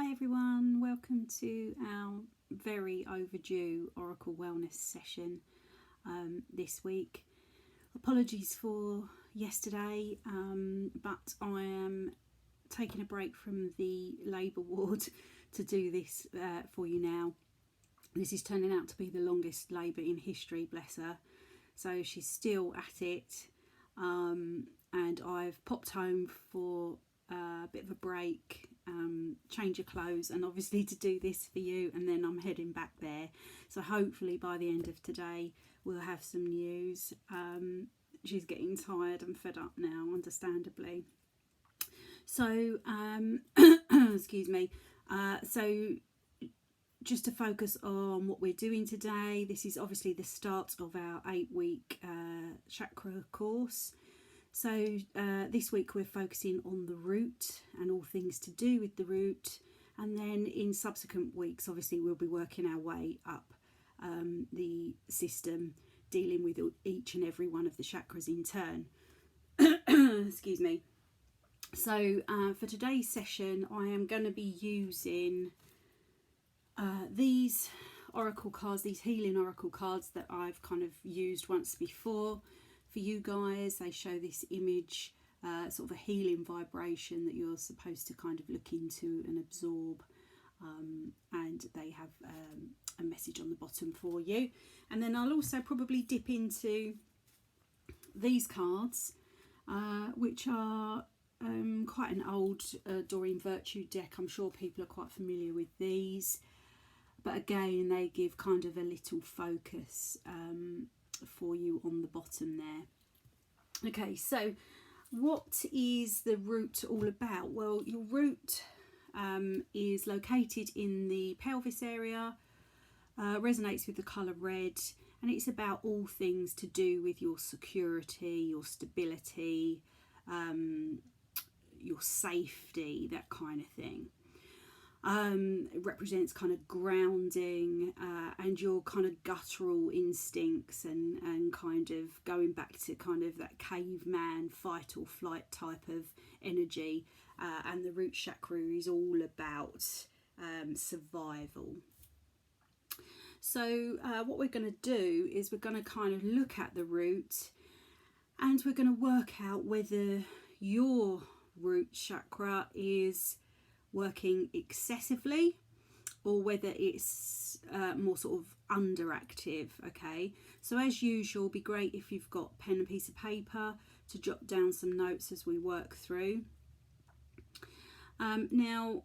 Hi everyone, welcome to our very overdue Oracle Wellness session this week. Apologies for yesterday, but I am taking a break from the labour ward to do this for you now. This is turning out to be the longest labour in history, bless her. So she's still at it, and I've popped home for a bit of a break, change of clothes, and obviously to do this for you, and then I'm heading back there. So hopefully by the end of today we'll have some news. She's getting tired and fed up now, understandably. So excuse me. So just to focus on what we're doing today, this is obviously the start of our 8-week chakra course. So this week we're focusing on the root and all things to do with the root, and then in subsequent weeks obviously we'll be working our way up the system, dealing with each and every one of the chakras in turn. Excuse me. So for today's session I am going to be using these oracle cards, these healing oracle cards that I've kind of used once before. For you guys, they show this image, sort of a healing vibration that you're supposed to kind of look into and absorb, and they have a message on the bottom for you. And then I'll also probably dip into these cards, which are quite an old Doreen Virtue deck. I'm sure people are quite familiar with these, but again they give kind of a little focus for you on the bottom there. Okay, so what is the root all about? Well, your root is located in the pelvis area, resonates with the colour red, and it's about all things to do with your security, your stability, your safety, that kind of thing. It represents kind of grounding and your kind of guttural instincts, and kind of going back to kind of that caveman fight or flight type of energy, and the root chakra is all about survival. So what we're going to do is we're going to kind of look at the root, and we're going to work out whether your root chakra is working excessively or whether it's more sort of underactive. Okay, so as usual, it'd be great if you've got pen and piece of paper to jot down some notes as we work through. Now,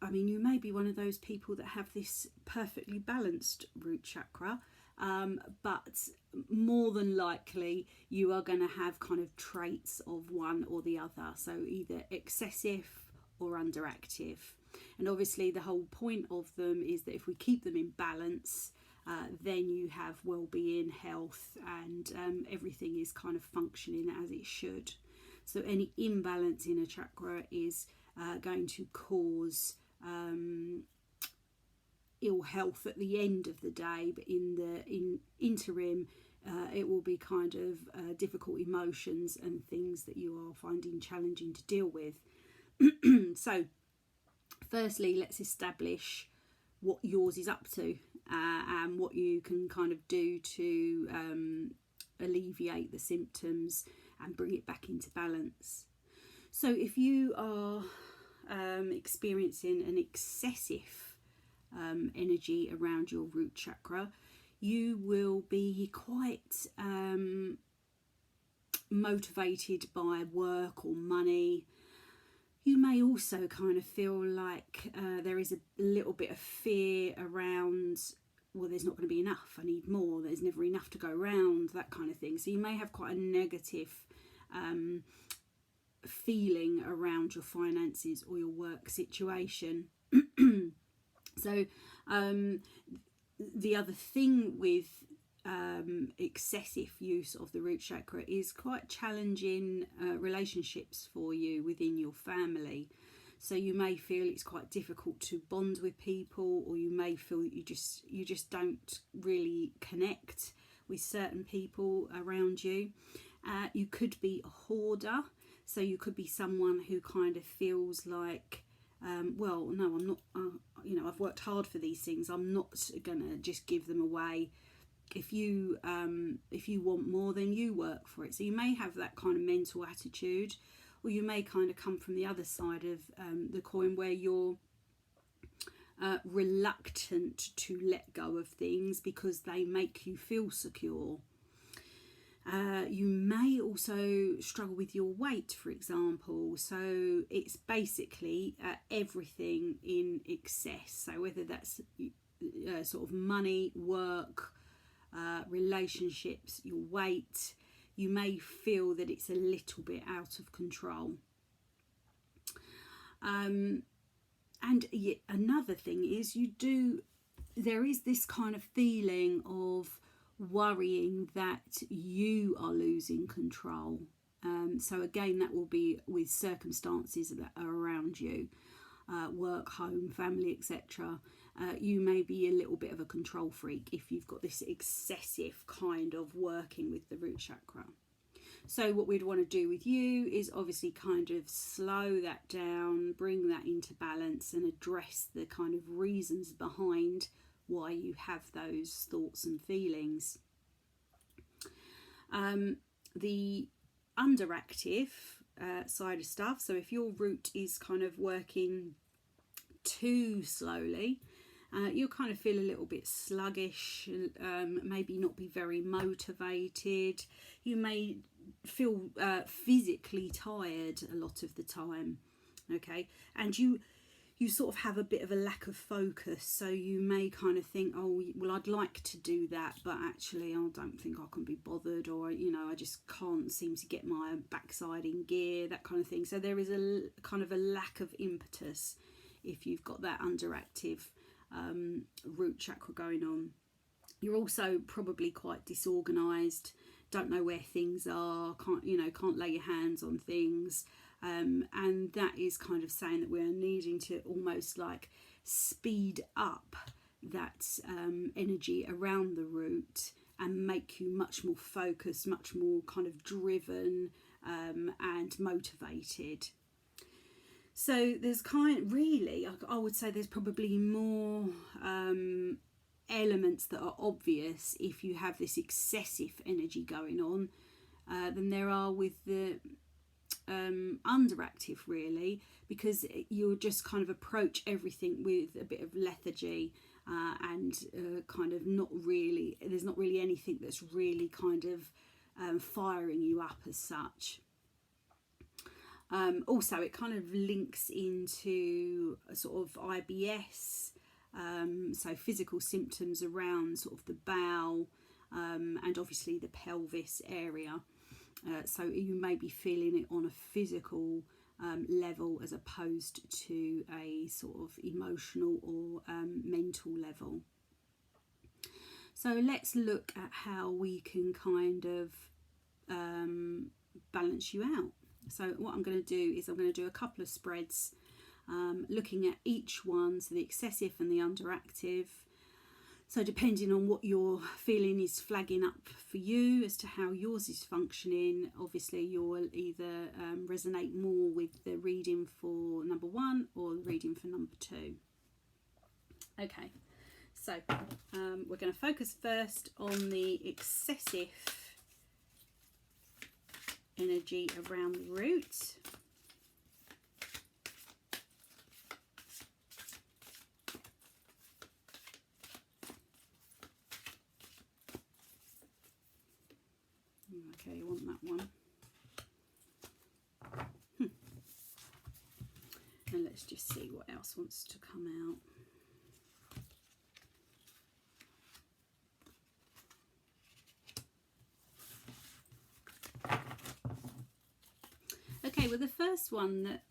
I mean, you may be one of those people that have this perfectly balanced root chakra, but more than likely you are going to have kind of traits of one or the other, so either excessive or underactive. And obviously the whole point of them is that if we keep them in balance, then you have well-being, health, and everything is kind of functioning as it should. So any imbalance in a chakra is going to cause ill health at the end of the day, but in the interim it will be kind of difficult emotions and things that you are finding challenging to deal with. So firstly, let's establish what yours is up to, and what you can kind of do to alleviate the symptoms and bring it back into balance. So if you are experiencing an excessive energy around your root chakra, you will be quite motivated by work or money. You may also kind of feel like there is a little bit of fear around, well, there's not going to be enough, I need more, there's never enough to go around, that kind of thing. So you may have quite a negative feeling around your finances or your work situation. So the other thing with excessive use of the root chakra is quite challenging relationships for you within your family. So you may feel it's quite difficult to bond with people, or you may feel that you just don't really connect with certain people around you. You could be a hoarder, so you could be someone who kind of feels like well, no, I'm not, you know, I've worked hard for these things, I'm not going to just give them away. If you want more, then you work for it. So you may have that kind of mental attitude, or you may kind of come from the other side of the coin, where you're reluctant to let go of things because they make you feel secure. You may also struggle with your weight, for example. So it's basically everything in excess. So whether that's sort of money, work, relationships, your weight, you may feel that it's a little bit out of control. And yet another thing is there is this kind of feeling of worrying that you are losing control. So again, that will be with circumstances that are around you, work, home, family, etc. You may be a little bit of a control freak if you've got this excessive kind of working with the root chakra. So what we'd want to do with you is obviously kind of slow that down, bring that into balance, and address the kind of reasons behind why you have those thoughts and feelings. The underactive side of stuff, so if your root is kind of working too slowly, you'll kind of feel a little bit sluggish, maybe not be very motivated. You may feel physically tired a lot of the time, okay, and you sort of have a bit of a lack of focus, so you may kind of think, oh well, I'd like to do that, but actually I don't think I can be bothered, or you know, I just can't seem to get my backside in gear, that kind of thing. So there is a kind of a lack of impetus if you've got that underactive root chakra going on. You're also probably quite disorganized, don't know where things are, can't lay your hands on things, and that is kind of saying that we're needing to almost like speed up that energy around the root and make you much more focused, much more kind of driven and motivated. So there's I would say there's probably more elements that are obvious if you have this excessive energy going on than there are with the underactive, really, because you'll just kind of approach everything with a bit of lethargy and kind of there's not really anything that's really kind of firing you up as such. Also, it kind of links into a sort of IBS, so physical symptoms around sort of the bowel and obviously the pelvis area. So you may be feeling it on a physical level as opposed to a sort of emotional or mental level. So let's look at how we can kind of balance you out. So what I'm going to do is I'm going to do a couple of spreads looking at each one, so the excessive and the underactive. So depending on what your feeling is flagging up for you as to how yours is functioning, obviously you'll either resonate more with the reading for number 1 or the reading for number 2. Okay, so we're going to focus first on the excessive energy around the root. Okay, you want that one. And let's just see what else wants to come out. Okay, well the first one that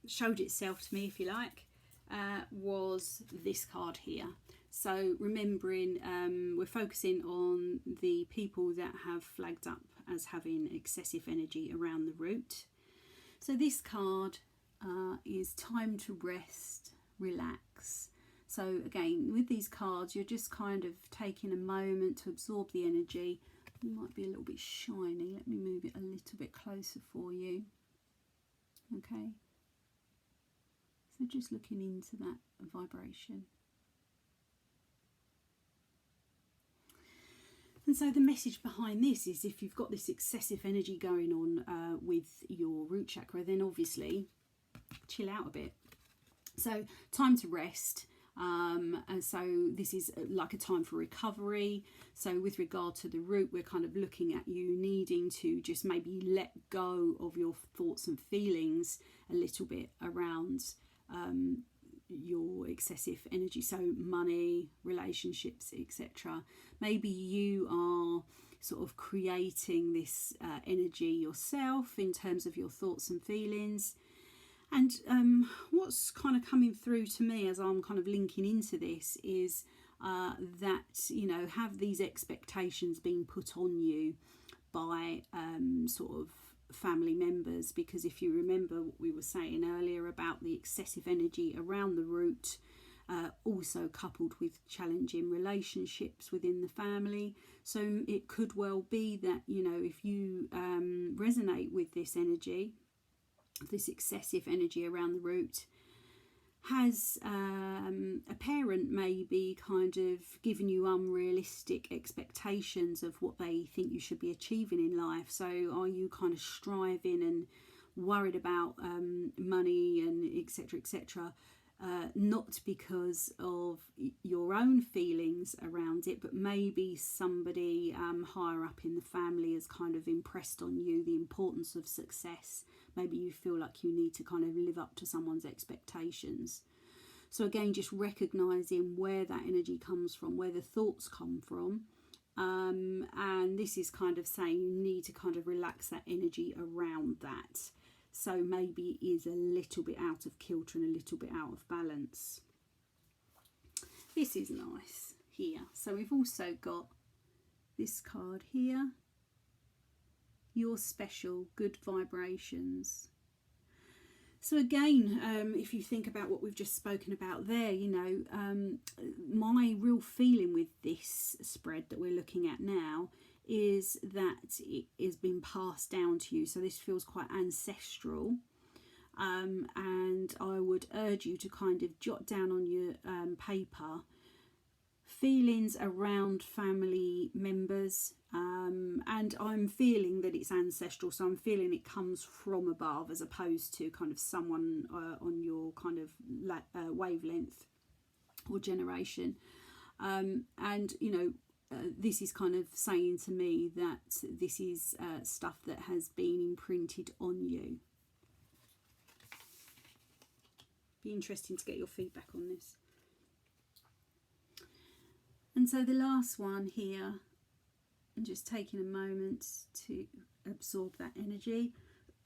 showed itself to me, if you like, was this card here. So remembering we're focusing on the people that have flagged up as having excessive energy around the root. So this card is time to rest, relax. So again, with these cards, you're just kind of taking a moment to absorb the energy. It might be a little bit shiny. Let me move it a little bit closer for you. Okay. So just looking into that vibration. And so the message behind this is, if you've got this excessive energy going on with your root chakra, then obviously chill out a bit. So time to rest. And so this is like a time for recovery. So with regard to the root, we're kind of looking at you needing to just maybe let go of your thoughts and feelings a little bit around your excessive energy. So money, relationships, etc. Maybe you are sort of creating this energy yourself in terms of your thoughts and feelings. And what's kind of coming through to me as I'm kind of linking into this is that, you know, have these expectations being put on you by sort of family members? Because if you remember what we were saying earlier about the excessive energy around the root, also coupled with challenging relationships within the family. So it could well be that, you know, if you resonate with this energy, this excessive energy around the root, has a parent maybe kind of given you unrealistic expectations of what they think you should be achieving in life. So are you kind of striving and worried about money and etc, etc, not because of your own feelings around it, but maybe somebody higher up in the family has kind of impressed on you the importance of success. Maybe you feel like you need to kind of live up to someone's expectations. So again, just recognizing where that energy comes from, where the thoughts come from. And this is kind of saying you need to kind of relax that energy around that. So maybe it is a little bit out of kilter and a little bit out of balance. This is nice here. So we've also got this card here. Your special good vibrations. So again, if you think about what we've just spoken about there, you know, my real feeling with this spread that we're looking at now is that it is being passed down to you. So this feels quite ancestral. And I would urge you to kind of jot down on your paper feelings around family members, and I'm feeling that it's ancestral, so I'm feeling it comes from above as opposed to kind of someone on your kind of wavelength or generation. And you know, this is kind of saying to me that this is stuff that has been imprinted on you. Be interesting to get your feedback on this. And so the last one here, and just taking a moment to absorb that energy.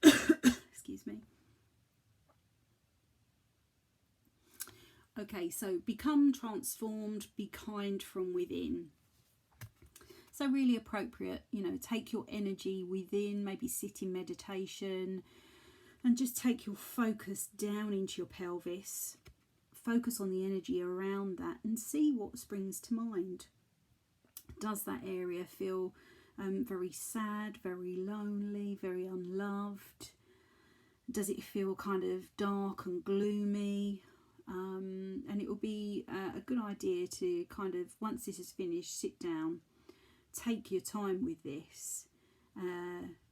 Excuse me. Okay, so become transformed, be kind from within. So really appropriate, you know, take your energy within, maybe sit in meditation and just take your focus down into your pelvis. Focus on the energy around that and see what springs to mind. Does that area feel very sad, very lonely, very unloved? Does it feel kind of dark and gloomy? And it will be a good idea to kind of, once this is finished, sit down, take your time with this,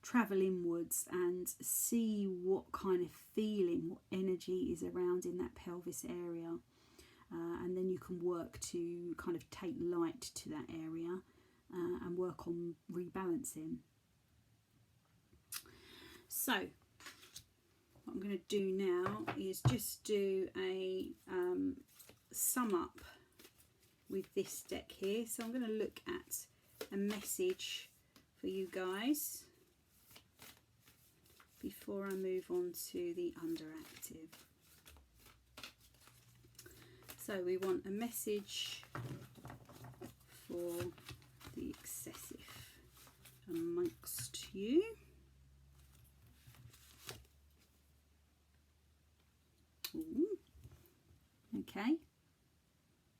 travel inwards and see what kind of feeling, what energy is around in that pelvis area. And then you can work to kind of take light to that area and work on rebalancing. So what I'm going to do now is just do a sum up with this deck here. So I'm going to look at a message for you guys before I move on to the underactive. So we want a message for the excessive amongst you. Ooh. Okay,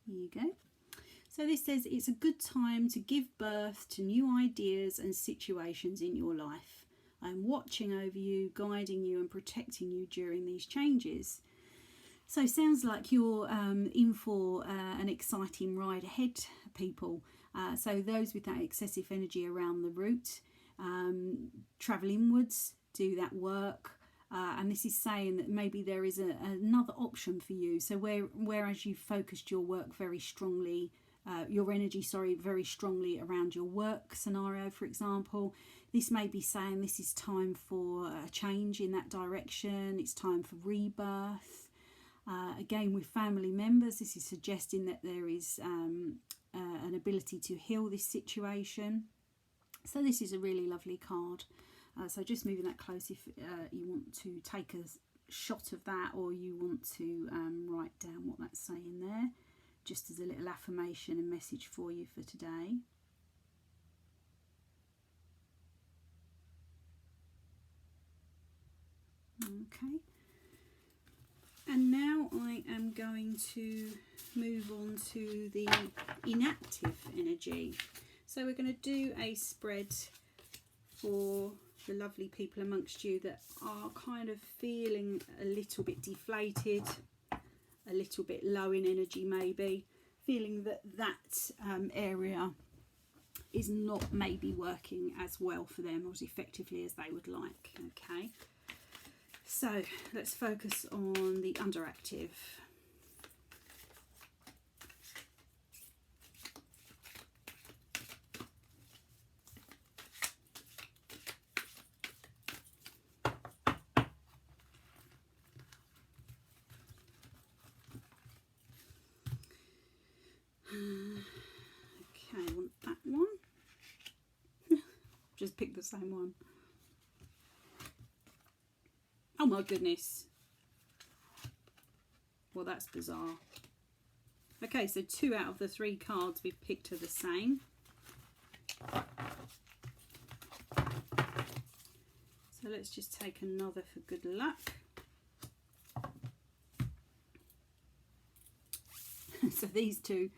here you go. So this says it's a good time to give birth to new ideas and situations in your life. I'm watching over you, guiding you and protecting you during these changes. So sounds like you're in for an exciting ride ahead, people. So those with that excessive energy around the root, travel inwards, do that work. And this is saying that maybe there is another option for you. So whereas you focused your work very strongly, your energy, very strongly around your work scenario, for example, this may be saying this is time for a change in that direction. It's time for rebirth. Again, with family members, this is suggesting that there is an ability to heal this situation. So this is a really lovely card. So just moving that close if you want to take a shot of that, or you want to write down what that's saying there, just as a little affirmation and message for you for today. Okay. And now I am going to move on to the inactive energy. So we're going to do a spread for the lovely people amongst you that are kind of feeling a little bit deflated, a little bit low in energy maybe, feeling that area is not maybe working as well for them or as effectively as they would like. Okay. So let's focus on the underactive. Okay, I want that one. Just pick the same one. Oh my goodness. Well, that's bizarre. Okay, so 2 out of the 3 cards we've picked are the same. So let's just take another for good luck. So these two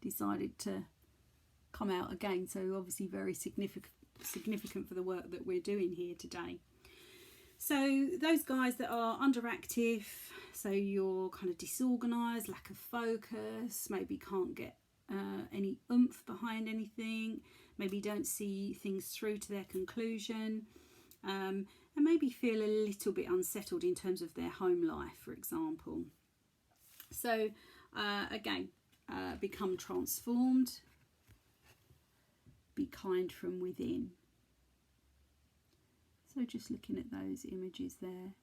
decided to come out again. So obviously very significant for the work that we're doing here today. So those guys that are underactive, so you're kind of disorganised, lack of focus, maybe can't get any oomph behind anything, maybe don't see things through to their conclusion, and maybe feel a little bit unsettled in terms of their home life, for example. So again, become transformed, be kind from within. So just looking at those images there.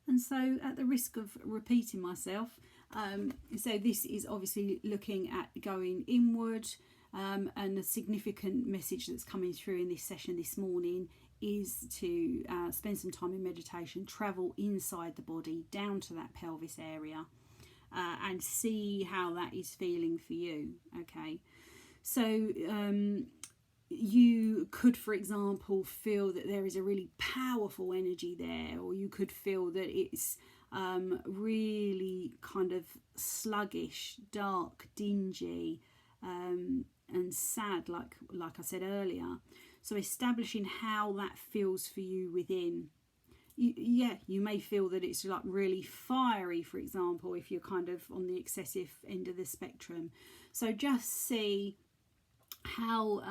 And so at the risk of repeating myself, so this is obviously looking at going inward, and a significant message that's coming through in this session this morning is to spend some time in meditation, travel inside the body down to that pelvis area, and see how that is feeling for you. Okay, so you could, for example, feel that there is a really powerful energy there, or you could feel that it's really kind of sluggish, dark, dingy, and sad, like I said earlier. So establishing how that feels for you within. You may feel that it's like really fiery, for example, if you're kind of on the excessive end of the spectrum. So just see how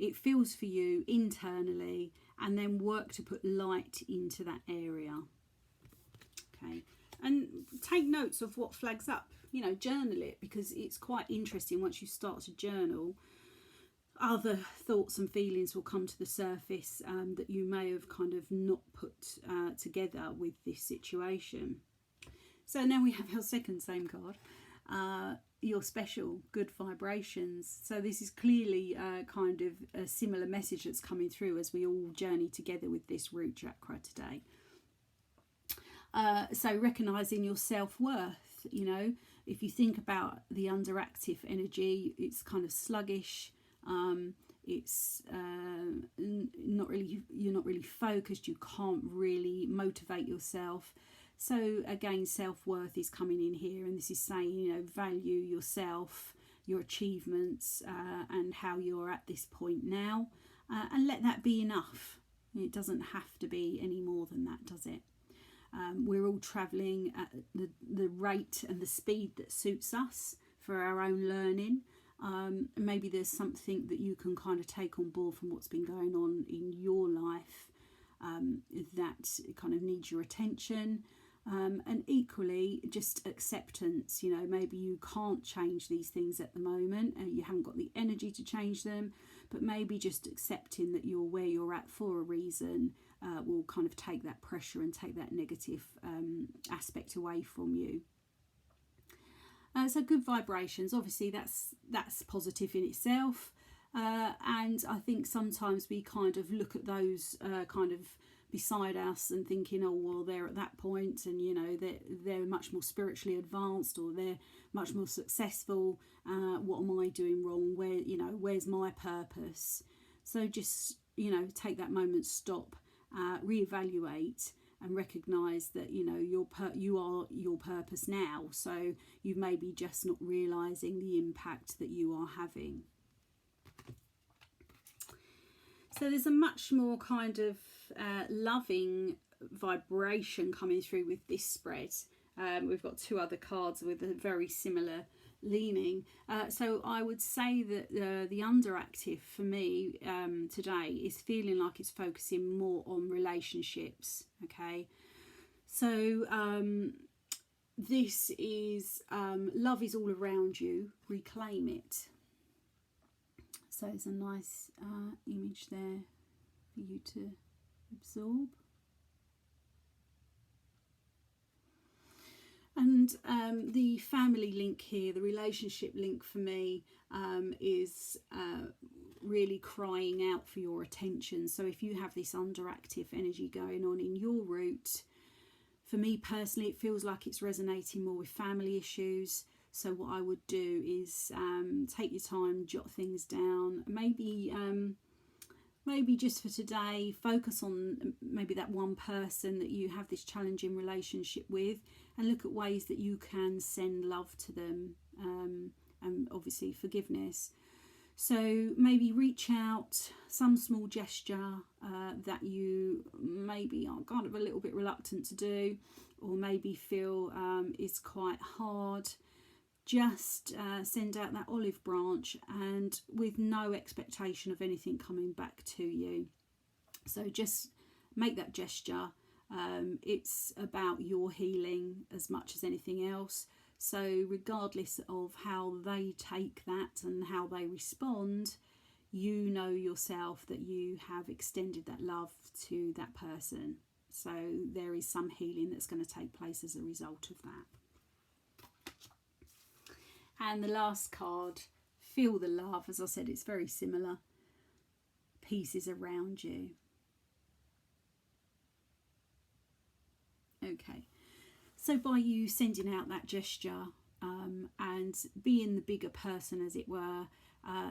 it feels for you internally, and then work to put light into that area. Okay, and take notes of what flags up. You know, journal it, because it's quite interesting. Once you start to journal, other thoughts and feelings will come to the surface that you may have kind of not put together with this situation. So now we have our second same card, your special good vibrations. So this is clearly kind of a similar message that's coming through as we all journey together with this root chakra today. So recognizing your self-worth, you know, if you think about the underactive energy, it's kind of sluggish, it's not really, you're not really focused, you can't really motivate yourself. So again, self-worth is coming in here, and this is saying, you know, value yourself, your achievements, and how you're at this point now, and let that be enough. It doesn't have to be any more than that, does it? We're all travelling at the rate and the speed that suits us for our own learning. Maybe there's something that you can kind of take on board from what's been going on in your life that kind of needs your attention. And equally, just acceptance. You know, maybe you can't change these things at the moment and you haven't got the energy to change them, but maybe just accepting that you're where you're at for a reason will kind of take that pressure and take that negative aspect away from you. So good vibrations, obviously that's positive in itself. And I think sometimes we kind of look at those kind of beside us and thinking, oh well, they're at that point and you know they're much more spiritually advanced or they're much more successful. What am I doing wrong? Where's my purpose? So just take that moment, stop, reevaluate and recognize that you are your purpose now. So you may be just not realizing the impact that you are having. So there's a much more kind of loving vibration coming through with this spread. We've got two other cards with a very similar leaning. So I would say that the underactive for me today is feeling like it's focusing more on relationships. Okay, so this is love is all around you. Reclaim it. So it's a nice image there for you to absorb. And the family link here, the relationship link for me is really crying out for your attention. So if you have this underactive energy going on in your root, for me personally, it feels like it's resonating more with family issues. So what I would do is take your time, jot things down, maybe just for today, focus on maybe that one person that you have this challenging relationship with and look at ways that you can send love to them and obviously forgiveness. So maybe reach out, some small gesture that you maybe are kind of a little bit reluctant to do or maybe feel is quite hard. Just send out that olive branch and with no expectation of anything coming back to you. So just make that gesture. It's about your healing as much as anything else. So regardless of how they take that and how they respond, you know yourself that you have extended that love to that person. So there is some healing that's going to take place as a result of that. And the last card, feel the love. As I said, it's very similar. Peace is around you. Okay, so by you sending out that gesture and being the bigger person, as it were,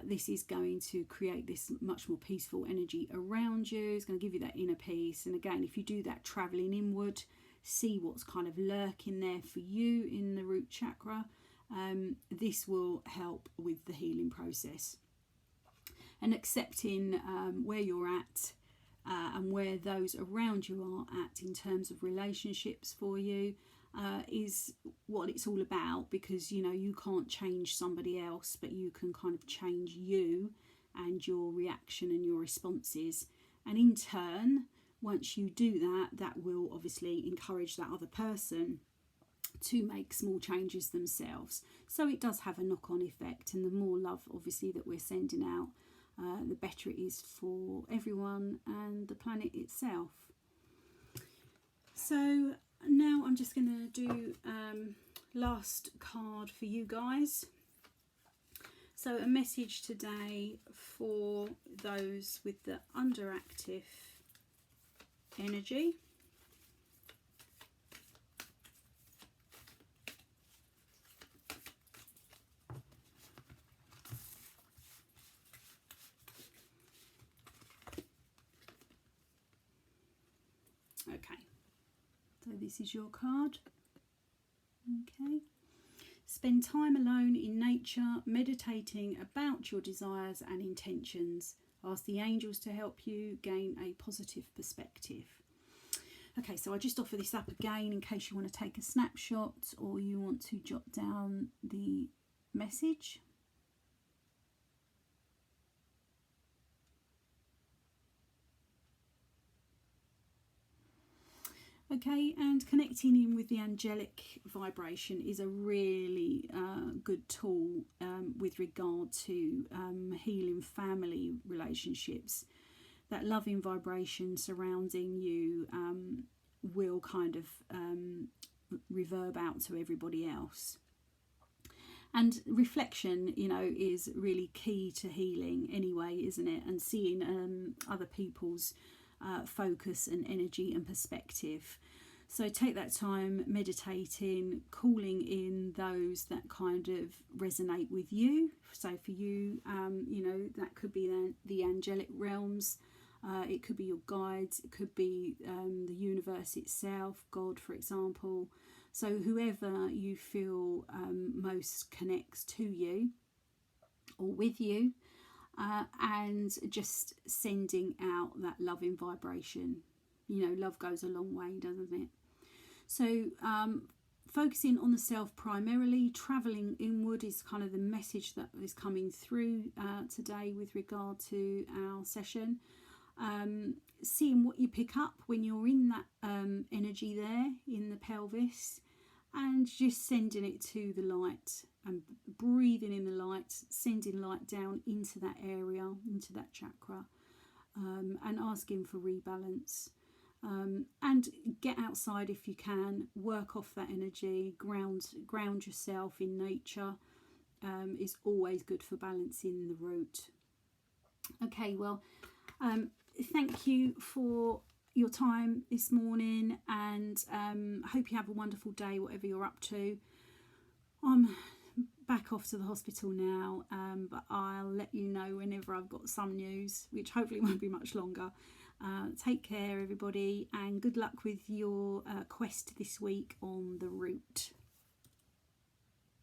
this is going to create this much more peaceful energy around you. It's going to give you that inner peace. And again, if you do that travelling inward, see what's kind of lurking there for you in the root chakra. This will help with the healing process. And accepting where you're at and where those around you are at in terms of relationships for you is what it's all about, because you can't change somebody else, but you can kind of change you and your reaction and your responses. And in turn, once you do that, that will obviously encourage that other person to make small changes themselves. So it does have a knock-on effect, and the more love obviously that we're sending out, the better it is for everyone and the planet itself. So now I'm just going to do last card for you guys. So a message today for those with the underactive energy. Okay, so this is your card. Okay, spend time alone in nature, meditating about your desires and intentions. Ask the angels to help you gain a positive perspective. Okay, so so I just offer this up again in case you want to take a snapshot or you want to jot down the message. Okay, and connecting in with the angelic vibration is a really good tool with regard to healing family relationships. That loving vibration surrounding you will kind of reverb out to everybody else. And reflection, you know, is really key to healing anyway, isn't it? And seeing other people's focus and energy and perspective. So take that time meditating, calling in those that kind of resonate with you. So for you, you know, that could be the angelic realms, it could be your guides, it could be the universe itself, God, for example. So whoever you feel most connects to you or with you, and just sending out that loving vibration. You know, love goes a long way, doesn't it? So focusing on the self primarily, travelling inward is kind of the message that is coming through today with regard to our session. Seeing what you pick up when you're in that energy there in the pelvis, and just sending it to the light and breathing in the light, sending light down into that area, into that chakra, and asking for rebalance. And get outside if you can, work off that energy, ground yourself in nature, is always good for balancing the root. Okay, well, thank you for your time this morning, and hope you have a wonderful day, whatever you're up to. I'm back off to the hospital now, but I'll let you know whenever I've got some news, which hopefully won't be much longer. Take care, everybody, and good luck with your quest this week on the route.